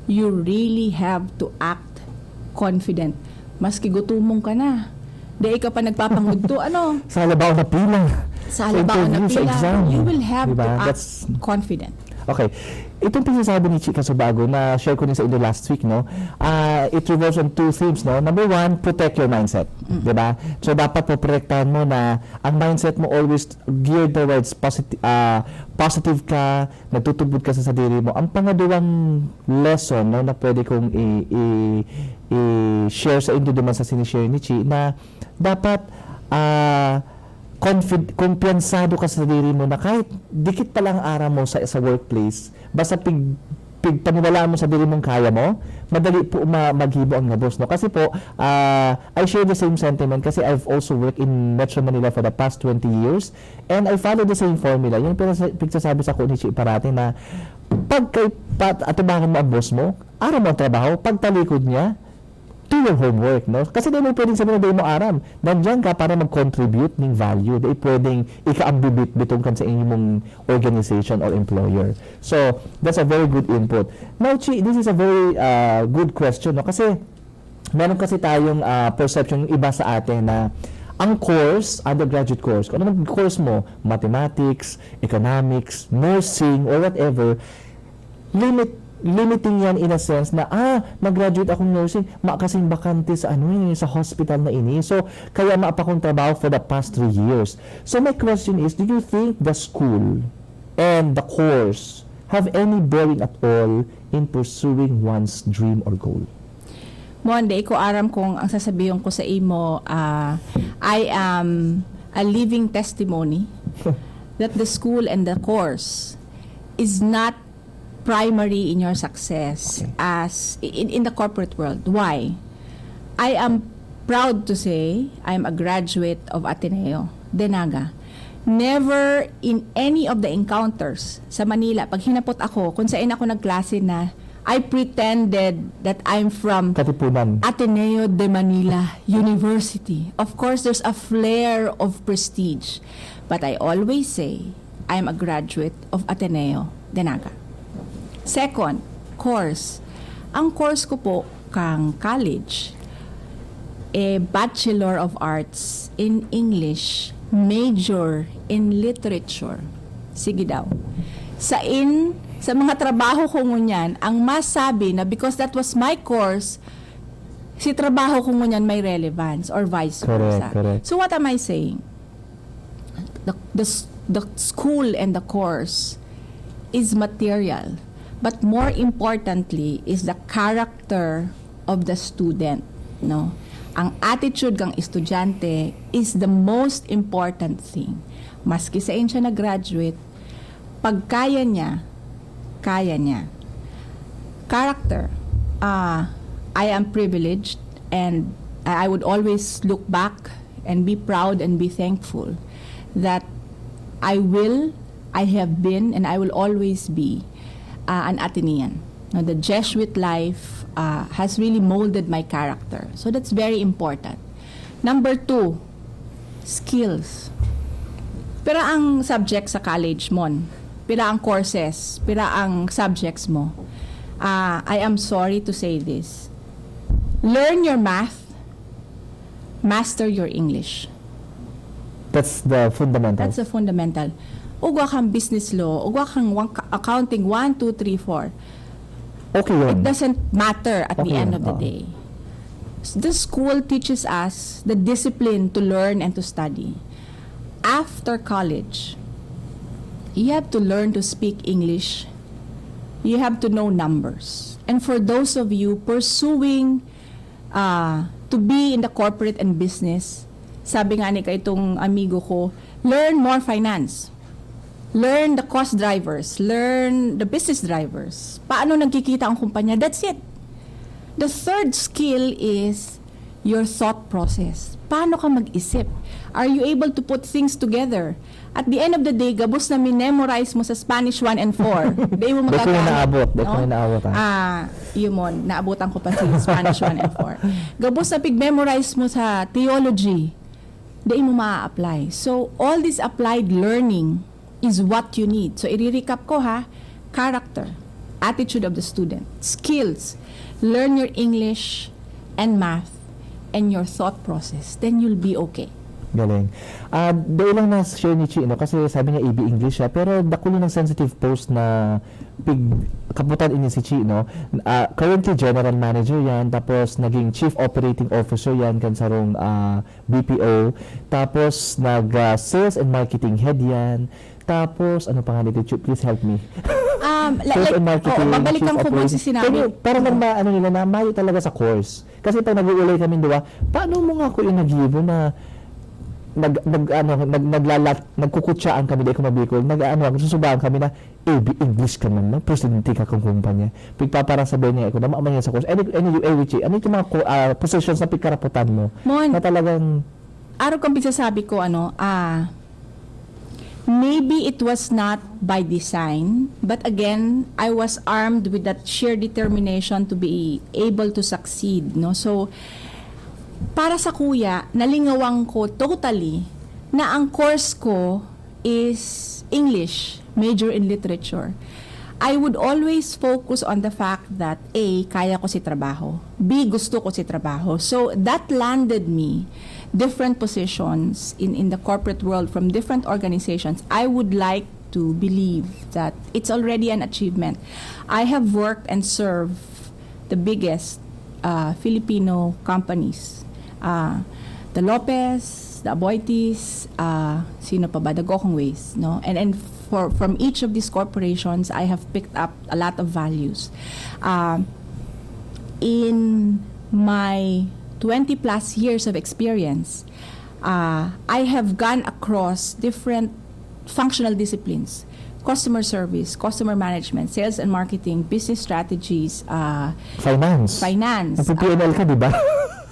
you really have to act confident. Maski gutumong ka na. Di ka pa nagpapangudto, ano? Sa labaw na pila. Sa labaw na interview, sa pila. exam. You will have Diba? to act That's- confident. Okay. Itong pinasabi ni Chika Subago na share ko din sa inyo last week, no? It revolves on two themes, no? Number one, protect your mindset. Diba? So, dapat po protektahan mo na ang mindset mo always geared towards positive ka, nagtutubod ka sa sarili mo. Ang pangalawang lesson, no, na pwede kong i-share sa inyo naman sa sinishare ni Chi, na dapat kumpiyansado ka sa sarili mo na kahit dikit pa lang araw mo sa workplace, basta paniwalaan mo sa sarili mong kaya mo, madali po maghibo ang nabos, no? Kasi po, I share the same sentiment kasi I've also worked in Metro Manila for the past 20 years and I follow the same formula. Yung pinagsasabi sa Kunichi parati na pag atubangan mo ang boss mo, araw mo ang trabaho, pag talikod niya, do your homework, no? Kasi di mo pwedeng sabihin na di mo aram. Nandiyan ka para mag-contribute ng value. Di pwedeng ikaambibit-bitong ka sa inyong organization or employer. So, that's a very good input. Now, Chi, this is a very good question, no? Kasi, meron kasi tayong perception yung iba sa atin na ang course, undergraduate course, kung ano mang course mo, mathematics, economics, nursing, or whatever, limiting yan in a sense na nag-graduate akong nursing, kasing bakante sa sa hospital na ini. So, kaya maapa akong trabaho for the past 3 years. So, my question is, do you think the school and the course have any bearing at all in pursuing one's dream or goal? Monday, ko aram kung ang sasabihin ko sa imo, I am a living testimony that the school and the course is not primary in your success as in the corporate world. Why? I am proud to say I'm a graduate of Ateneo de Naga. Never in any of the encounters sa Manila, pag hinapot ako, kung saan ako nagklase na, I pretended that I'm from Katipunan. Ateneo de Manila University. Of course, there's a flair of prestige. But I always say, I'm a graduate of Ateneo de Naga. Second, course. Ang course ko po kang college, Bachelor of Arts in English, major in literature. Sige daw. Sa mga trabaho ko ngunyan, ang masabi na because that was my course, si trabaho ko ngunyan may relevance or vice versa. Correct. So what am I saying? The school and the course is material. But more importantly is the character of the student, no? Ang attitude ng estudyante is the most important thing. Maski sa siya na-graduate, pag kaya niya. Character. I am privileged and I would always look back and be proud and be thankful that I have been, and I will always be an Atenean. Now, the Jesuit life has really molded my character. So that's very important. Number 2, skills. Pira ang subject sa college mo. Pira ang courses. Pira ang subjects mo. I am sorry to say this. Learn your math. Master your English. That's the fundamental. That's the fundamental. Ugwa kang business law, ugwa kang accounting 1, 2, 3, 4. Okay yun. It doesn't matter at the Okay end yun, of the day. The school teaches us the discipline to learn and to study. After college, you have to learn to speak English. You have to know numbers. And for those of you pursuing to be in the corporate and business, sabi nga ni itong amigo ko, learn more finance. Learn the cost drivers. Learn the business drivers. Paano nagkikita ang kumpanya? That's it. The third skill is your thought process. Paano ka mag-isip? Are you able to put things together? At the end of the day, gabos na memorize mo sa Spanish 1 and 4. Di mo Dahil ko yung naabot. Yun mo, naabutan ko pa si Spanish 1 and 4. Gabos na pig-memorize mo sa theology, di mo ma-apply. So, all this applied learning is what you need. So, i-recap ko ha, character. attitude of the student, skills, learn your English and math and your thought process, then you'll be okay. Galing. Doon lang na-share ni Chi, no? Kasi sabi niya AB English siya, pero dakulo ng sensitive post na kaputan ini si Chi, no? Currently, General Manager yan, tapos naging Chief Operating Officer yan, kansarong BPO, tapos nag-Sales and Marketing Head yan, tapos, ano pa nga dito, Chi, please help me. Sales and Marketing, mabalikan ko mo si sinabi. Pero lang ba, ano nila, na mayo talaga sa course. Kasi pag nag-uulay kami, diba, paano mo nga ko inagibo na nagkukutsaan kami, di ko mabikol, susubahan kami na, English ka man, no? Presidente ka kong kumpanya. Pagpaparang sabihin niya, na maaman niya sa course. Anyway, ano yung mga positions na pagkaraputan mo? Mon, na talagang, araw kang pagsasabi ko, maybe it was not by design, but again, I was armed with that sheer determination to be able to succeed, no? So, para sa kuya, nalingawang ko totally na ang course ko is English, major in literature. I would always focus on the fact that A, kaya ko si trabaho. B, gusto ko si trabaho. So that landed me different positions in the corporate world from different organizations. I would like to believe that it's already an achievement. I have worked and served the biggest Filipino companies. The Lopez, the Aboitis, sino pa ba, the Gokong Ways, no? And from each of these corporations, I have picked up a lot of values. In my 20 plus years of experience, I have gone across different functional disciplines: customer service, customer management, sales and marketing, business strategies, finance. Nag-PNL ka, di ba?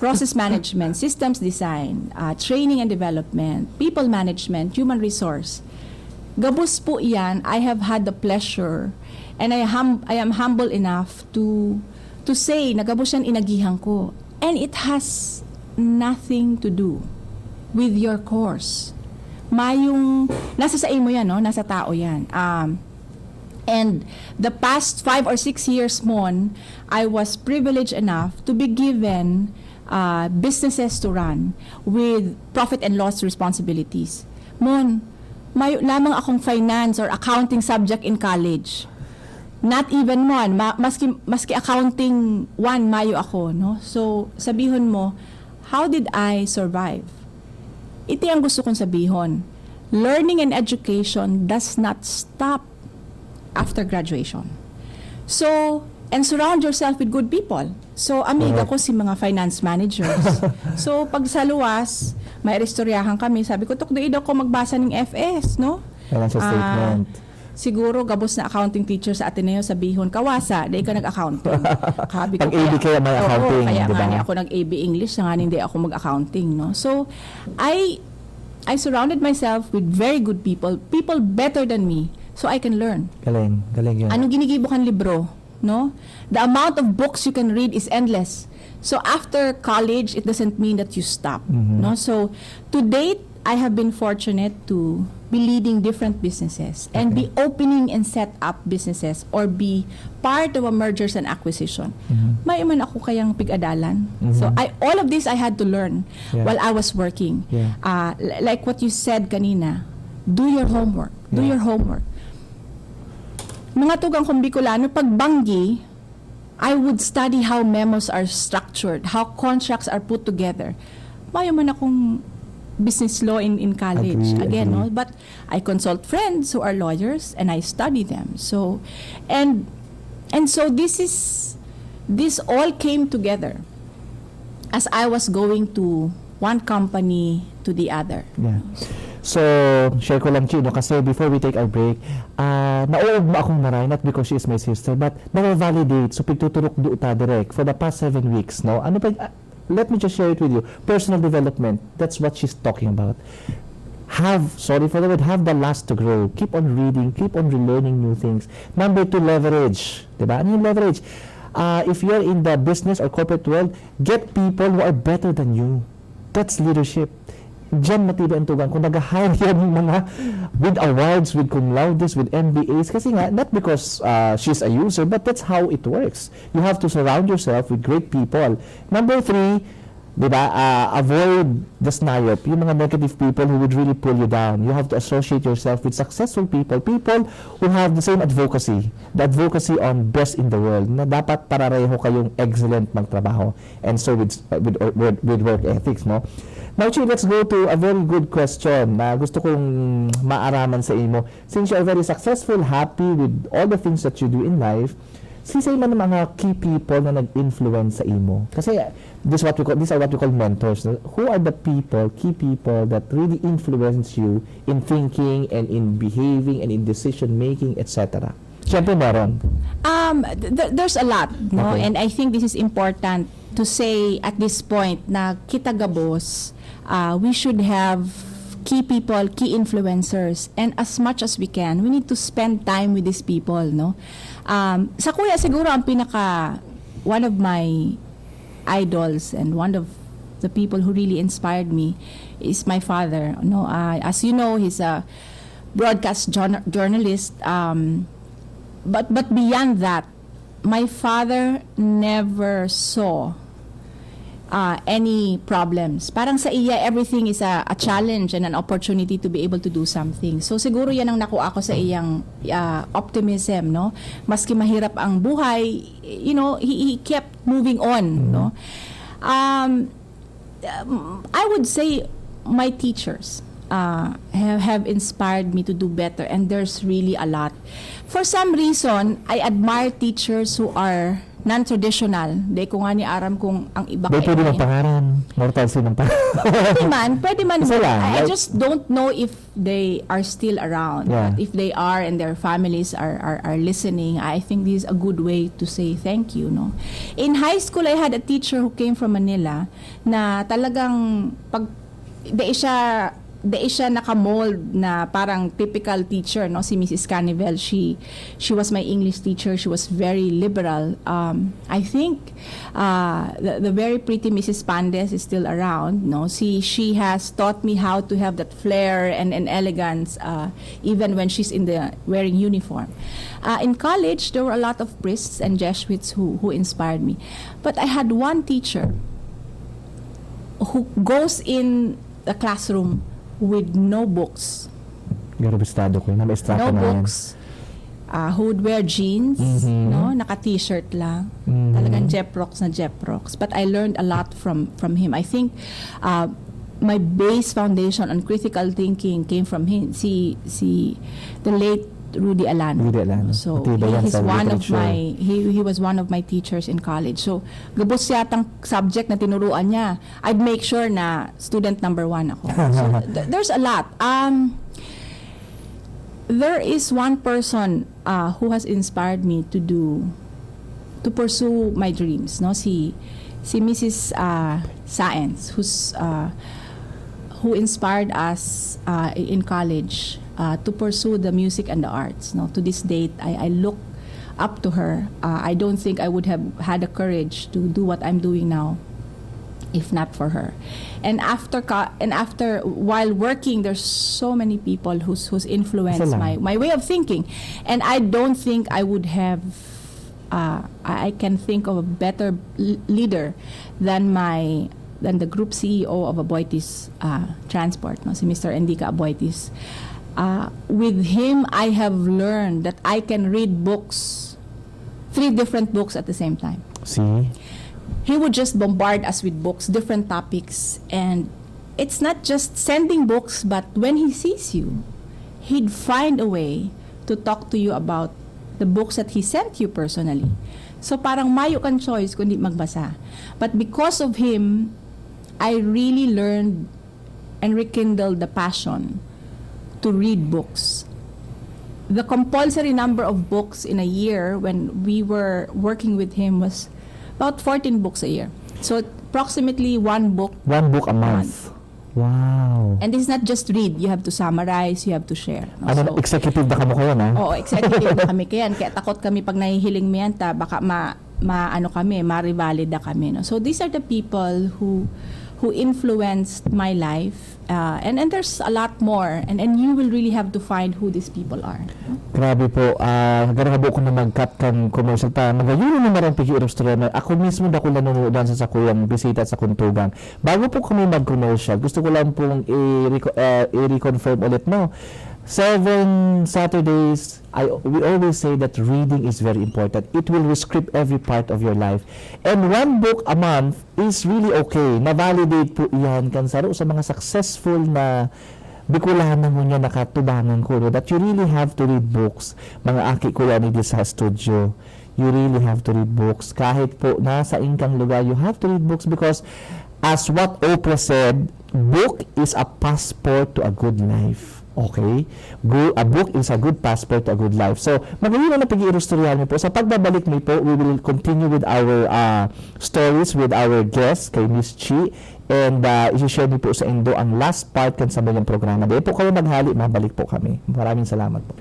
Process management, systems design, training and development, people management, human resource. Gabos po iyan, I have had the pleasure and I am humble enough to say na gabos yan inagihan ko. And it has nothing to do with your course. Mayong, nasa sa mo yan, no? Nasa tao yan. And the past 5 or 6 years mon, I was privileged enough to be given businesses to run with profit and loss responsibilities. Mon, mayo lamang akong finance or accounting subject in college. Not even mon, maski accounting 1 mayo ako, no? So, sabihon mo, how did I survive? Iti ang gusto kong sabihon. Learning and education does not stop after graduation. So, and surround yourself with good people. So, amiga ko si mga finance managers. So, pag sa luwas, may restoryahan kami. Sabi ko, tukdoy daw ko magbasa ng FS, no? Financial statement. Siguro, gabos na accounting teacher sa Ateneo, sabihon, kawasa, dahil ka nag-accounting. Pag AB kaya may accounting, kaya diba? nga ako nag-AB English, nga hindi ako mag-accounting, no? So, I surrounded myself with very good people better than me, so I can learn. Galing yun. Anong ginigibo kang libro? No? The amount of books you can read is endless. So after college, it doesn't mean that you stop. No? So to date, I have been fortunate to be leading different businesses and be opening and set up businesses or be part of a mergers and acquisition. May man ako kayang pig-adalan. So all of this I had to learn while I was working. Like what you said kanina, do your homework. Do your homework. Mga tugang kong Bicolano, pag banggi, I would study how memos are structured, how contracts are put together. Mayo man akong business law in college. Agree. No? But I consult friends who are lawyers and I study them. So, and so this all came together as I was going to one company to the other. Yeah. So, share ko lang, Chino, kasi before we take our break, nauog mo akong naray, not because she is my sister, but na-validate, so pagtuturok do ta direct for the past 7 weeks, no? Ano pa, let me just share it with you. Personal development, that's what she's talking about. Have the lust to grow. Keep on reading, keep on relearning new things. Number 2, leverage. Diba? Ano yung leverage? If you're in the business or corporate world, get people who are better than you. That's leadership. Diyan matibay ang tugang kung nag-hire yan yung mga with awards, with cum laudes, with MBAs. Kasi nga, not because she's a user, but that's how it works. You have to surround yourself with great people. Number 3, di ba, avoid the snayop, yung mga negative people who would really pull you down. You have to associate yourself with successful people, people who have the same advocacy, the advocacy on best in the world, na dapat parareho kayong excellent magtrabaho. And so with work ethics, no? Now, Chi, let's go to a very good question na gusto kong maaraman sa imo. Since you are very successful, happy with all the things that you do in life, sisay man ang mga key people na nag-influence sa imo. Kasi these are what we call mentors. Who are the people, key people that really influence you in thinking and in behaving and in decision making, etc.? Siyempre meron. There's a lot, no? Okay. And I think this is important to say at this point na kita gabos, we should have key people, key influencers, and as much as we can, we need to spend time with these people, no? Sa kuya, siguro ang one of my idols and one of the people who really inspired me is my father. No, as you know, he's a broadcast journalist. But beyond that, my father never saw any problems. Parang sa iya, everything is a challenge and an opportunity to be able to do something. So siguro yan ang nakuha ko sa iyang optimism, no? Maski mahirap ang buhay, you know, he kept moving on, no? I would say my teachers have inspired me to do better, and there's really a lot. For some reason, I admire teachers who are non-traditional. Di ko nga ni aram kung ang iba Di pwede magpangaran. Mortal sin ng pangaran. Pwede man. Isa lang, I like- just don't know if they are still around. Yeah. But if they are and their families are listening, I think this is a good way to say thank you, no? In high school, I had a teacher who came from Manila na talagang di siya nakamold na parang typical teacher, no? Si Mrs. Canivel, she was my English teacher. She was very liberal. I think the very pretty Mrs. Pandes is still around, no? She has taught me how to have that flair and elegance even when she's wearing uniform. In college, there were a lot of priests and Jesuits who inspired me. But I had one teacher who goes in the classroom with no books. Garabistado ko. Na-maestrata No na yan. books. Who would wear jeans, no? Naka-t-shirt lang. Talagang Jeprox na Jeprox. But I learned a lot from him. I think my base foundation on critical thinking came from him. The late Rudy Alano. Rudy Alano. So Matibay yan he's sa one of literature. he was one of my teachers in college. So gabos yatang subject na tinuruan niya. I'd make sure na student number 1 ako. So there's a lot. There is one person who has inspired me to pursue my dreams, no? Si Mrs. Science, who inspired us in college to pursue the music and the arts, no? To this date, I look up to her. I don't think I would have had the courage to do what I'm doing now if not for her. And after while working, there's so many people who's influenced my way of thinking, and I don't think I would have I can think of a better leader than the group CEO of Aboitiz Transport, no? Si Mr. Endica Aboitiz. With him, I have learned that I can read books, 3 different books at the same time. See? He would just bombard us with books, different topics, and it's not just sending books, but when he sees you, he'd find a way to talk to you about the books that he sent you personally. So parang mayo kang choice kundi magbasa. But because of him, I really learned and rekindled the passion to read books. The compulsory number of books in a year when we were working with him was about 14 books a year. So approximately 1 book. 1 book a month. Wow. And this is not just read. You have to summarize, you have to share. No? Ano, executive na kamo kayo, ha? Oo, executive na kami kayan. Kaya takot kami pag nahihiling baka ma-revalid na kami. No? So these are the people who who influenced my life. And there's a lot more. And you will really have to find who these people are. Grabe po, garabo ko na mag-cut kang commercial pa. Magayon na marang pigi-irustra. Ako mismo dako nanonood sa sakuyang bisita sa kuntugang. Bago po kami mag-commercial, gusto ko lang pong i-reconfirm ulit, no? 7 Saturdays, we always say that reading is very important. It will rescript every part of your life. And 1 book a month is really okay. Na-validate po iyan kansaro sa mga successful na Bicolanos mo niya nakatubangan ko, no? That you really have to read books. Mga aki ko yan sa studio. You really have to read books. Kahit po nasa ingkang lugar, you have to read books because as what Oprah said, book is a passport to a good life. Okay? A book is a good passport to a good life. So, magayon na pag-iirusturyan niyo po. Sa pagbabalik niyo po, we will continue with our stories with our guest, kay Miss Chi. And isi-share niyo po sa Indo ang last part kan sa mga programa. Dahil po kayo maghali, mabalik po kami. Maraming salamat po.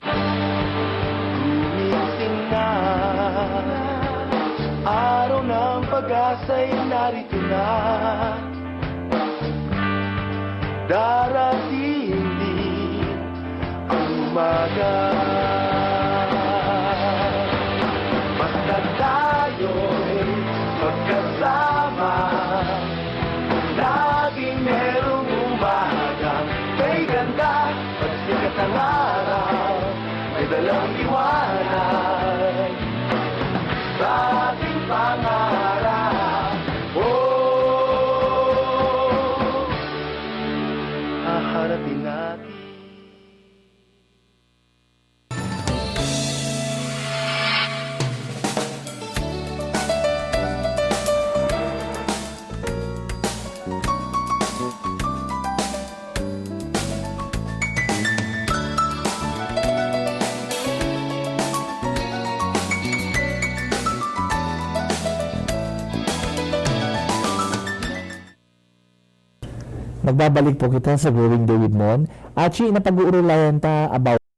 Gumising na, araw ng pag-asa'y narito na. Darating din ang umaga. Basta tayo'y magkasama, laging merong umaga. May ganda, pagsikat ang araw, may dalang liwanag sa ating pangarap. Haharapin natin. Nagbabalik po kita sa Growing Day with Mon. At napag-uurulayan ta about